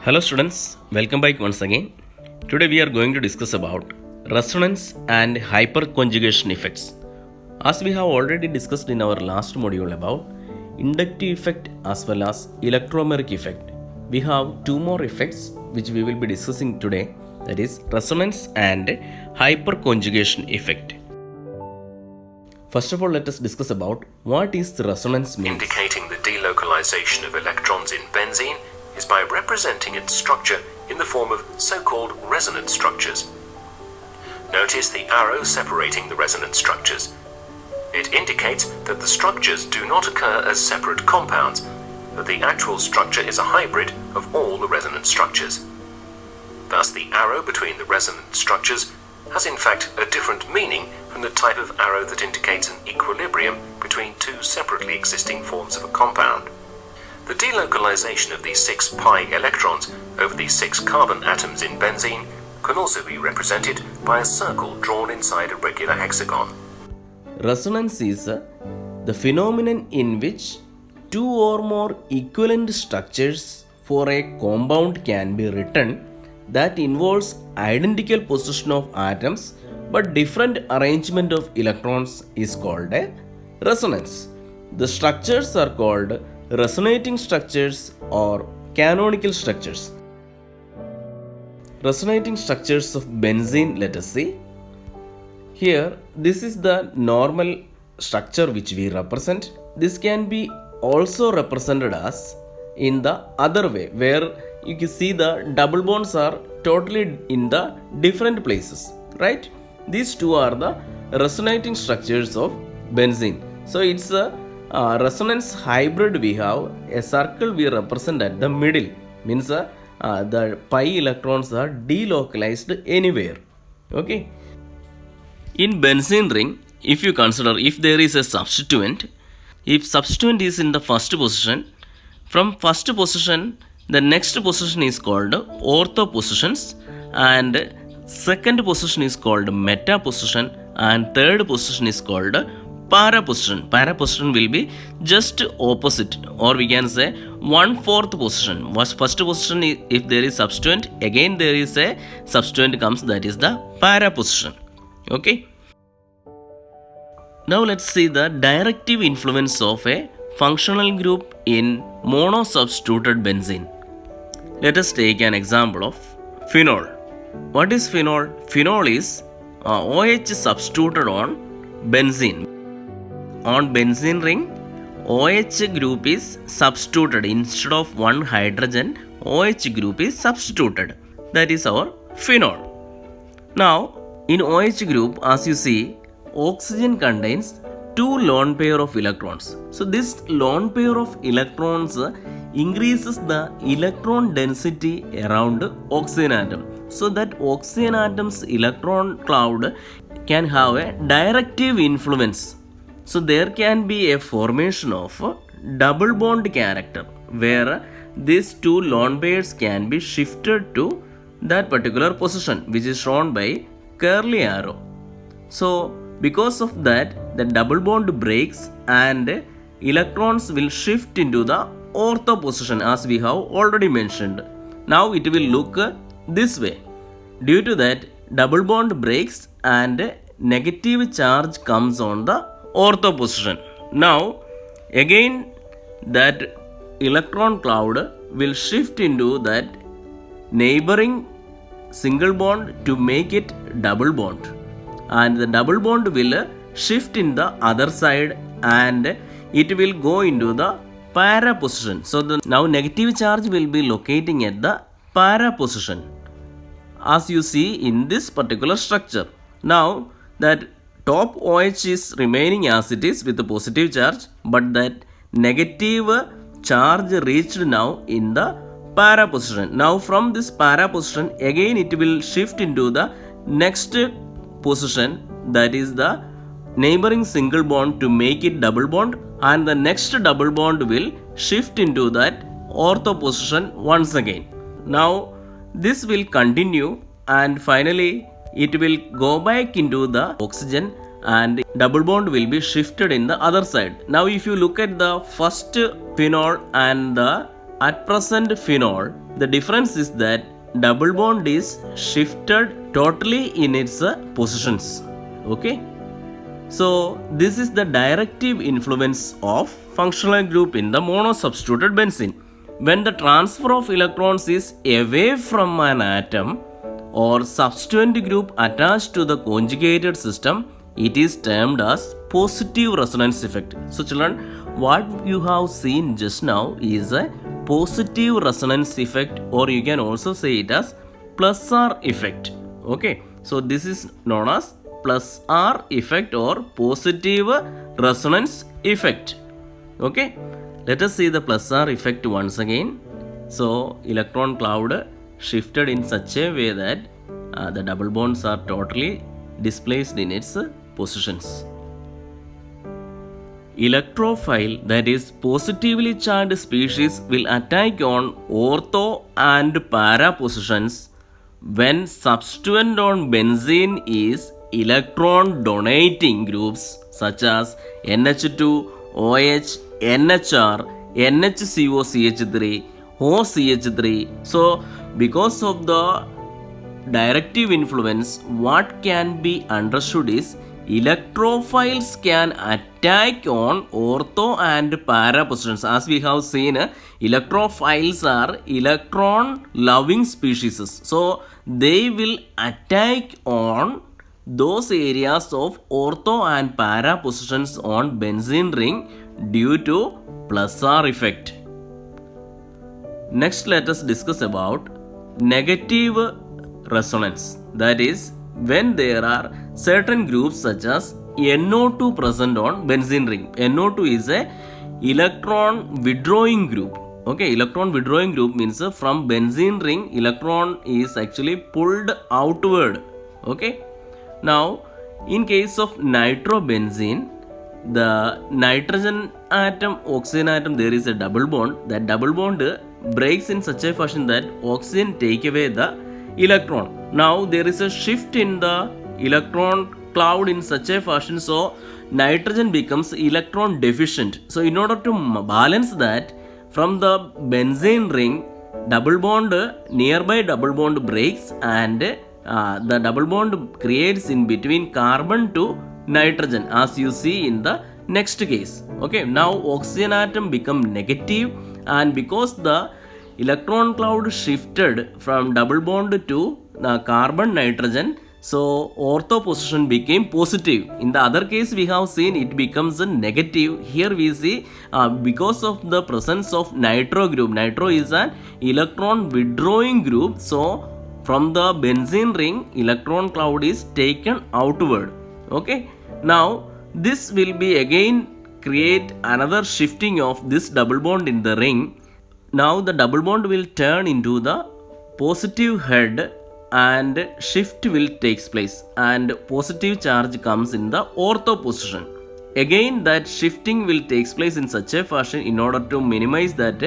Hello students, welcome back once again. Today we are going to discuss about resonance and hyperconjugation effects. As we have already discussed in our last module about inductive effect as well as electromeric effect, we have two more effects which we will be discussing today, that is resonance and hyperconjugation effect. First of all, let us discuss about what is the resonance means. Indicating the delocalization of electrons in benzene is by representing its structure in the form of so-called resonance structures. Notice the arrow separating the resonance structures. It indicates that the structures do not occur as separate compounds, that the actual structure is a hybrid of all the resonance structures. Thus, the arrow between the resonance structures has in fact a different meaning from the type of arrow that indicates an equilibrium between two separately existing forms of a compound. The delocalization of these 6 pi electrons over these 6 carbon atoms in benzene can also be represented by a circle drawn inside a regular hexagon. Resonance is the phenomenon in which two or more equivalent structures for a compound can be written that involves identical position of atoms but different arrangement of electrons is called a resonance. The structures are called resonating structures or canonical structures. Resonating structures of benzene, let us see. Here, this is the normal structure which we represent. This can be also represented as in the other way, where you can see the double bonds are totally in the different places, right? These two are the resonating structures of benzene. So it's a resonance hybrid. We have a circle we represent at the middle, means the pi electrons are delocalized anywhere. Okay. In benzene ring, if you consider if there is a substituent, if substituent is in the first position, from first position the next position is called ortho positions, and second position is called meta position, and third position is called para position. Para position will be just opposite, or we can say 1/4 position. First position, if there is substituent, again there is a substituent comes, that is the para position. Okay. Now let's see the directive influence of a functional group in monosubstituted benzene. Let us take an example of phenol. What is phenol? Phenol is OH substituted on benzene. On benzene ring, OH group is substituted. Instead of one hydrogen, OH group is substituted. That is our phenol. Now, in OH group, as you see, oxygen contains 2 lone pair of electrons. So this lone pair of electrons increases the electron density around oxygen atom. So that oxygen atom's electron cloud can have a directive influence. So there can be a formation of double bond character, where these 2 lone pairs can be shifted to that particular position, which is shown by curly arrow. So because of that, the double bond breaks and electrons will shift into the ortho position, as we have already mentioned. Now it will look this way. Due to that, double bond breaks and negative charge comes on the ortho position. Now again that electron cloud will shift into that neighboring single bond to make it double bond, and the double bond will shift in the other side and it will go into the para position. So now negative charge will be locating at the para position, as you see in this particular structure. Now that top OH is remaining as it is with the positive charge, but that negative charge reached now in the para position. Now from this para position, again it will shift into the next position, that is the neighboring single bond to make it double bond, and the next double bond will shift into that ortho position once again. Now this will continue and finally it will go back into the oxygen and double bond will be shifted in the other side. Now if you look at the first phenol and the at present phenol, the difference is that double bond is shifted totally in its positions. Okay, so this is the directive influence of functional group in the monosubstituted benzene. When the transfer of electrons is away from an atom or substituent group attached to the conjugated system, it is termed as positive resonance effect. So children, what you have seen just now is a positive resonance effect, or you can also say it as plus R effect. Okay, so this is known as plus R effect or positive resonance effect. Okay, let us see the plus R effect once again. So electron cloud shifted in such a way that the double bonds are totally displaced in its positions. Electrophile, that is positively charged species, will attack on ortho and para positions when substituent on benzene is electron donating groups such as NH2, OH, NHR, NHCOCH3, OCH3. So because of the directive influence, what can be understood is electrophiles can attack on ortho and para positions. As we have seen, electrophiles are electron loving species, so they will attack on those areas of ortho and para positions on benzene ring due to plus R effect. Next, let us discuss about negative resonance, that is when there are certain groups such as NO2 present on benzene ring. NO2 is a electron withdrawing group. Okay, electron withdrawing group means from benzene ring electron is actually pulled outward. Okay, now in case of nitrobenzene, the nitrogen atom, oxygen atom, there is a double bond. That double bond breaks in such a fashion that oxygen take away the electron. Now there is a shift in the electron cloud in such a fashion, so nitrogen becomes electron deficient. So in order to balance that, from the benzene ring, double bond, nearby double bond breaks, and the double bond creates in between carbon to nitrogen, as you see in the next case. Okay, now oxygen atom become negative, and because the electron cloud shifted from double bond to carbon nitrogen, so ortho position became positive. In the other case we have seen it becomes a negative. Here we see because of the presence of nitro group. Nitro is an electron withdrawing group, so from the benzene ring electron cloud is taken outward. Okay, now this will be again create another shifting of this double bond in the ring. Now the double bond will turn into the positive head and shift will takes place, and positive charge comes in the ortho position. Again that shifting will takes place in such a fashion in order to minimize that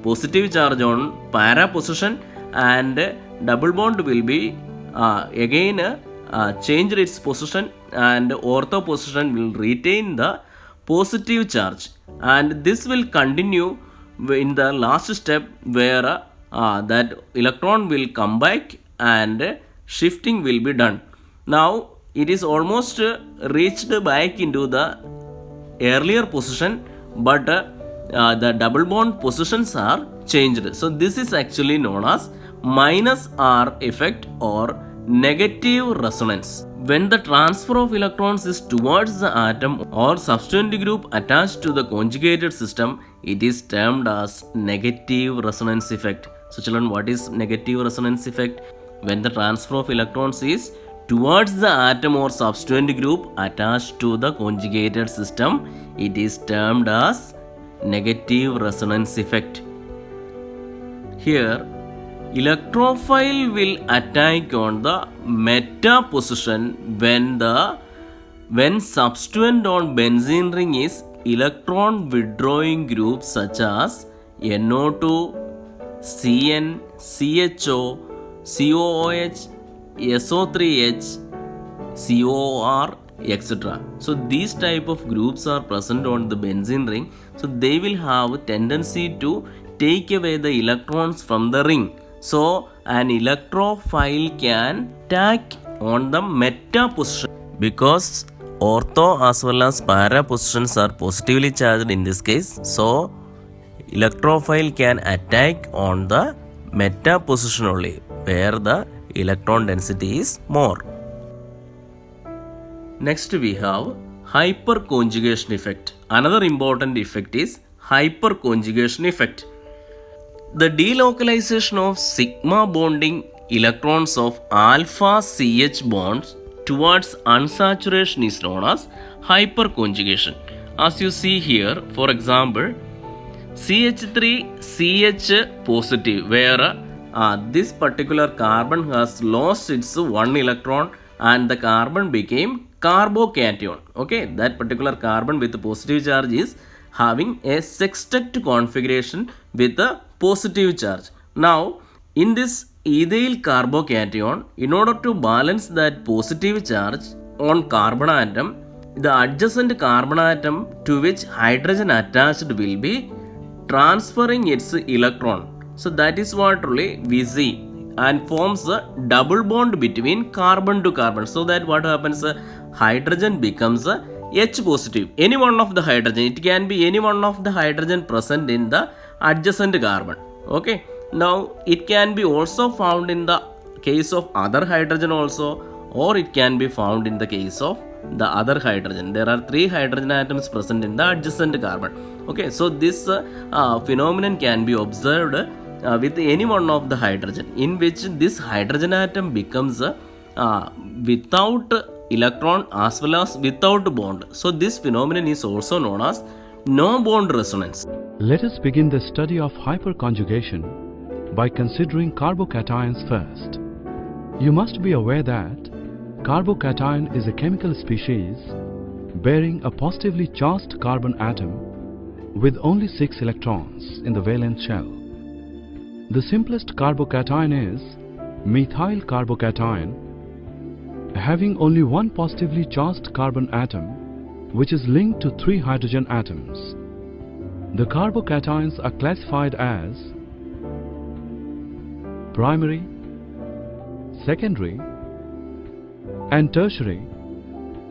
positive charge on para position, and double bond will be again changed its position, and ortho position will retain the positive charge, and this will continue in the last step where that electron will come back and shifting will be done. Now it is almost reached back into the earlier position, but the double bond positions are changed. So this is actually known as minus R effect or negative resonance. When the transfer of electrons is towards the atom or substituent group attached to the conjugated system, it is termed as negative resonance effect. So children, what is negative resonance effect? When the transfer of electrons is towards the atom or substituent group attached to the conjugated system, it is termed as negative resonance effect. Here, electrophile will attack on the meta position when substituent on benzene ring is electron withdrawing groups such as NO2, Cn, CHO, COOH, SO3H, COR, etc. So these type of groups are present on the benzene ring. So they will have a tendency to take away the electrons from the ring. So an electrophile can tack on the meta position because ortho as well as para positions are positively charged in this case. So electrophile can attack on the meta position only where the electron density is more. Next we have hyperconjugation effect. Another important effect is hyperconjugation effect. The delocalization of sigma bonding electrons of alpha CH bonds towards unsaturation is known as hyperconjugation. As you see here, for example, CH3CH positive, where this particular carbon has lost its one electron and the carbon became carbocation. Okay, that particular carbon with the positive charge is having a sextet configuration with a positive charge. Now, in this ethyl carbocation, in order to balance that positive charge on carbon atom, the adjacent carbon atom to which hydrogen attached will be transferring its electron. So that is what really we see, and forms a double bond between carbon to carbon. So that what happens, hydrogen becomes a H positive. Any one of the hydrogen, it can be any one of the hydrogen present in the adjacent carbon. Okay. Now it can be also found in the case of other hydrogen also, or it can be found in the case of the other hydrogen. There are 3 hydrogen atoms present in the adjacent carbon. Okay. So this phenomenon can be observed with any one of the hydrogen, in which this hydrogen atom becomes without electron as well as without bond. So this phenomenon is also known as no bond resonance. Let us begin the study of hyperconjugation by considering carbocations first. You must be aware that carbocation is a chemical species bearing a positively charged carbon atom with only 6 electrons in the valence shell. The simplest carbocation is methyl carbocation, having only one positively charged carbon atom which is linked to 3 hydrogen atoms. The carbocations are classified as primary, secondary and tertiary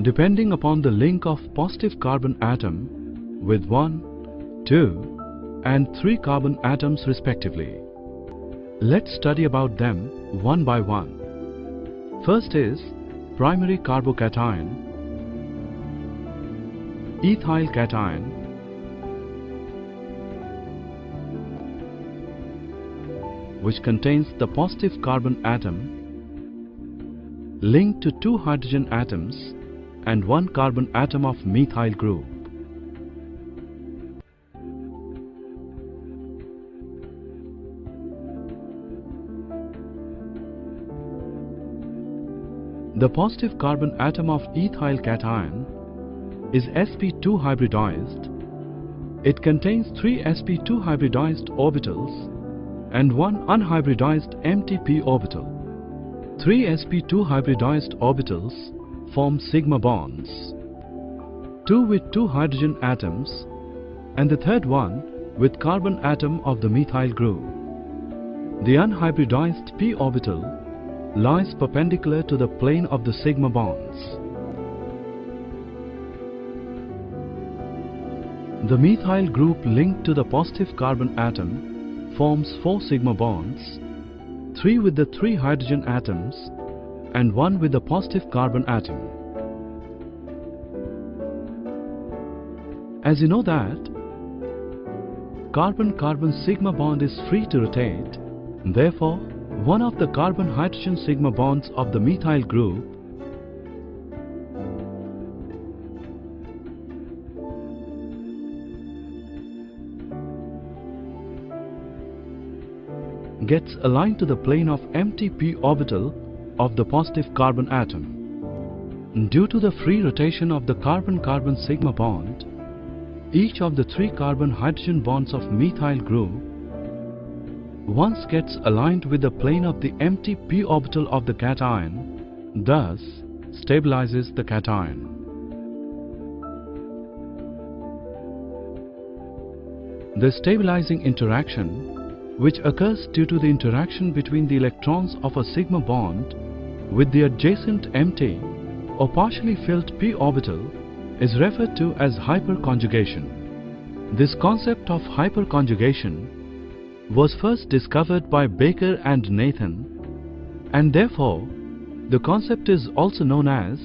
depending upon the link of positive carbon atom with 1, 2 and 3 carbon atoms respectively. Let's study about them one by one. First is primary carbocation, ethyl cation, which contains the positive carbon atom linked to 2 hydrogen atoms and 1 carbon atom of methyl group. The positive carbon atom of ethyl cation is sp2 hybridized. It contains 3 sp2 hybridized orbitals and 1 unhybridized empty p orbital. 3 sp2 hybridized orbitals form sigma bonds, 2 with 2 hydrogen atoms and the third one with carbon atom of the methyl group. The unhybridized p orbital lies perpendicular to the plane of the sigma bonds. The methyl group linked to the positive carbon atom forms 4 sigma bonds, 3 with the 3 hydrogen atoms and 1 with the positive carbon atom. As you know that carbon-carbon sigma bond is free to rotate, therefore one of the carbon-hydrogen sigma bonds of the methyl group gets aligned to the plane of empty p orbital of the positive carbon atom. Due to the free rotation of the carbon-carbon sigma bond, each of the 3 carbon-hydrogen bonds of methyl group once gets aligned with the plane of the empty p orbital of the cation, thus stabilizes the cation. The stabilizing interaction, which occurs due to the interaction between the electrons of a sigma bond with the adjacent empty or partially filled p orbital, is referred to as hyperconjugation. This concept of hyperconjugation was first discovered by Baker and Nathan, and therefore the concept is also known as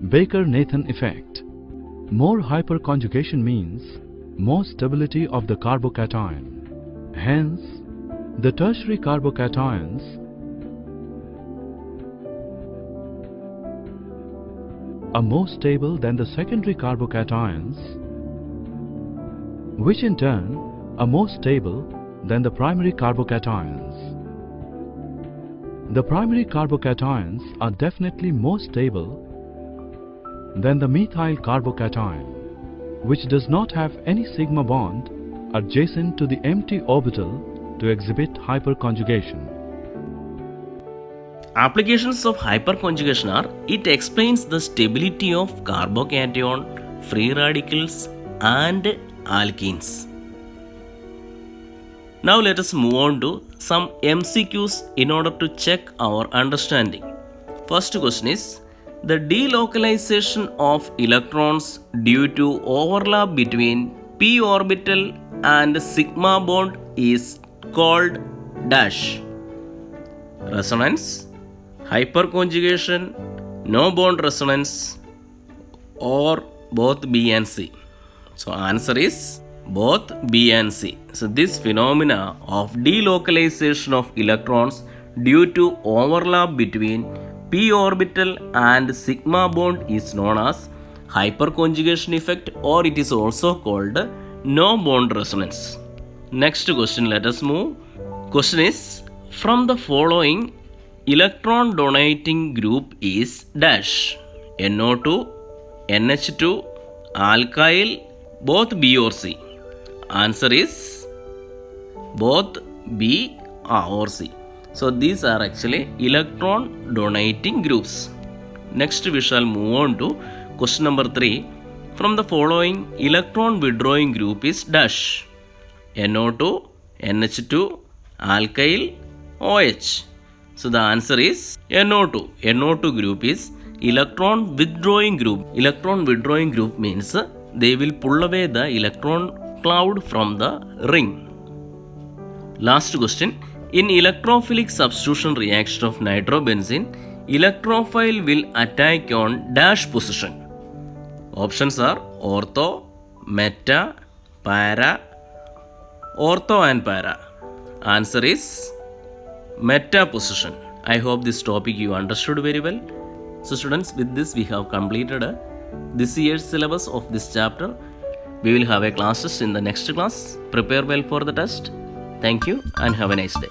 Baker-Nathan effect. More hyperconjugation means more stability of the carbocation. Hence, the tertiary carbocations are more stable than the secondary carbocations, which in turn are more stable than the primary carbocations. The primary carbocations are definitely more stable than the methyl carbocation, which does not have any sigma bond adjacent to the empty orbital to exhibit hyperconjugation. Applications of hyperconjugation are: it explains the stability of carbocation, free radicals and alkenes. Now let us move on to some MCQs in order to check our understanding. First question is: the delocalization of electrons due to overlap between p orbital and sigma bond is called dash. Resonance, hyperconjugation, no bond resonance, or both B and C. So answer is both B and C. So this phenomena of delocalization of electrons due to overlap between p orbital and sigma bond is known as hyperconjugation effect, or it is also called no bond resonance. Next question, let us move. Question is: from the following, electron donating group is dash. NO2, NH2, alkyl, both B or C. Answer is both B or C. So these are actually electron donating groups. Next we shall move on to question number 3. From the following, electron withdrawing group is dash. NO2, NH2, alkyl, OH. So the answer is NO2. NO2 group is electron withdrawing group. Electron withdrawing group means they will pull away the electron cloud from the ring. Last question. In electrophilic substitution reaction of nitrobenzene, electrophile will attack on dash position. Options are ortho, meta, para. Ortho and para. Answer is meta position. I hope this topic you understood very well. So students, with this we have completed this year's syllabus of this chapter. We will have a class test in the next class. Prepare well for the test. Thank you and have a nice day.